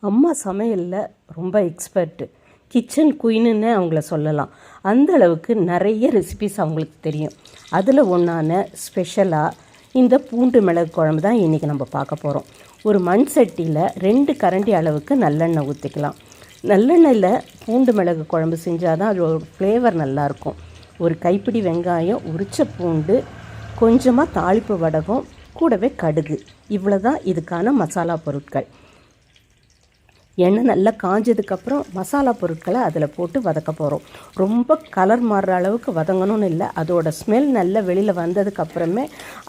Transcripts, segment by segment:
அம்மா சமையலில் ரொம்ப எக்ஸ்பர்ட்டு, கிச்சன் குயின்னு அவங்கள சொல்லலாம். அந்த அளவுக்கு நிறைய ரெசிபிஸ் அவங்களுக்கு தெரியும். அதில் ஒன்றான ஸ்பெஷலாக இந்த பூண்டு மிளகு குழம்பு தான் இன்றைக்கி நம்ம பார்க்க போகிறோம். ஒரு மண் சட்டியில் 2 கரண்டி அளவுக்கு நல்லெண்ணெய் ஊற்றிக்கலாம். நல்லெண்ணெயில் பூண்டு மிளகு குழம்பு செஞ்சால் தான் அது ஒரு ஃப்ளேவர் நல்லாயிருக்கும். ஒரு கைப்பிடி வெங்காயம், உரிச்ச பூண்டு, கொஞ்சமாக தாளிப்பு வடகம், கூடவே கடுகு, இவ்வளோ தான் இதுக்கான மசாலா பொருட்கள். எண்ணெய் நல்லா காஞ்சதுக்கப்புறம் மசாலா பொருட்களை அதில் போட்டு வதக்க போகிறோம். ரொம்ப கலர் மாறுற அளவுக்கு வதங்கணும்னு இல்லை, அதோட ஸ்மெல் நல்லா வெளியில் வந்ததுக்கப்புறமே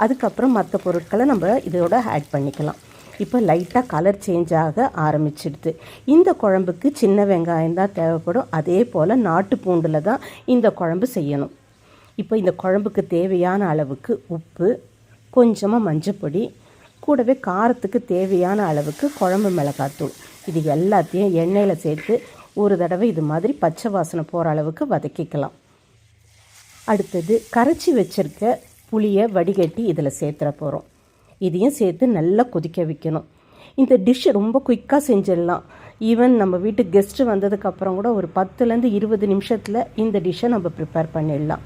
அதுக்கப்புறம் மற்ற பொருட்களை நம்ம இதோட ஆட் பண்ணிக்கலாம். இப்போ லைட்டாக கலர் சேஞ்ச் ஆக ஆரம்பிச்சிடுது. இந்த குழம்புக்கு சின்ன வெங்காயம் தான் தேவைப்படும். அதே போல் நாட்டு பூண்டில் தான் இந்த குழம்பு செய்யணும். இப்போ இந்த குழம்புக்கு தேவையான அளவுக்கு உப்பு, கொஞ்சமாக மஞ்சப்பொடி, கூடவே காரத்துக்கு தேவையான அளவுக்கு குழம்பு மிளகாத்தூள், இது எல்லாத்தையும் எண்ணெயில் சேர்த்து ஒரு தடவை இது மாதிரி பச்சை வாசனை போகிற அளவுக்கு வதக்கிக்கலாம். அடுத்தது கரைச்சி வச்சுருக்க புளியை வடிகட்டி இதில் சேர்த்துற போகிறோம். இதையும் சேர்த்து நல்லா கொதிக்க வைக்கணும். இந்த டிஷ்ஷு ரொம்ப குயிக்காக செஞ்சிடலாம். ஈவன் நம்ம வீட்டுக்கு கெஸ்ட்டு வந்ததுக்கப்புறம் கூட ஒரு 10லேருந்து 20 நிமிஷத்தில் இந்த டிஷ்ஷை நம்ம ப்ரிப்பேர் பண்ணிடலாம்.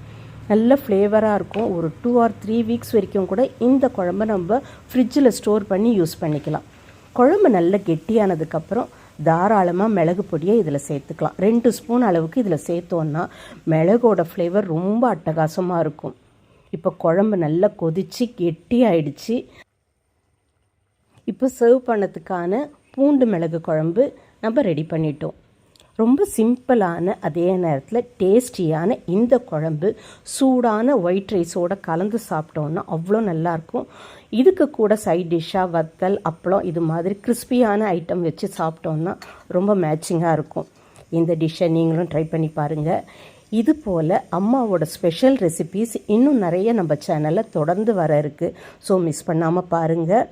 நல்ல ஃப்ளேவராக இருக்கும். ஒரு 2 or 3 வீக்ஸ் வரைக்கும் கூட இந்த குழம்பை நம்ம ஃப்ரிட்ஜில் ஸ்டோர் பண்ணி யூஸ் பண்ணிக்கலாம். குழம்பு நல்லா கெட்டியானதுக்கப்புறம் தாராளமாக மிளகு பொடியை இதில் சேர்த்துக்கலாம். 2 ஸ்பூன் அளவுக்கு இதில் சேர்த்தோன்னா மிளகோட ஃப்ளேவர் ரொம்ப அட்டகாசமாக இருக்கும். இப்போ குழம்பு நல்லா கொதித்து கெட்டி ஆயிடுச்சு. இப்போ சர்வ் பண்ணதுக்கான பூண்டு மிளகு குழம்பு நம்ம ரெடி பண்ணிட்டோம். ரொம்ப சிம்பிளான அதே நேரத்தில் டேஸ்டியான இந்த குழம்பு சூடான ஒயிட் ரைஸோடு கலந்து சாப்பிட்டோன்னா அவ்வளோ நல்லாயிருக்கும். இதுக்கு கூட சைட் டிஷ்ஷாக வத்தல், அப்பளம், இது மாதிரி கிறிஸ்பியான ஐட்டம் வச்சு சாப்பிட்டோன்னா ரொம்ப மேட்சிங்காக இருக்கும். இந்த டிஷ்ஷை நீங்களும் ட்ரை பண்ணி பாருங்கள். இது போல் அம்மாவோட ஸ்பெஷல் ரெசிபீஸ் இன்னும் நிறைய நம்ம சேனலில் தொடர்ந்து வர இருக்குது. ஸோ மிஸ் பண்ணாமல் பாருங்கள்.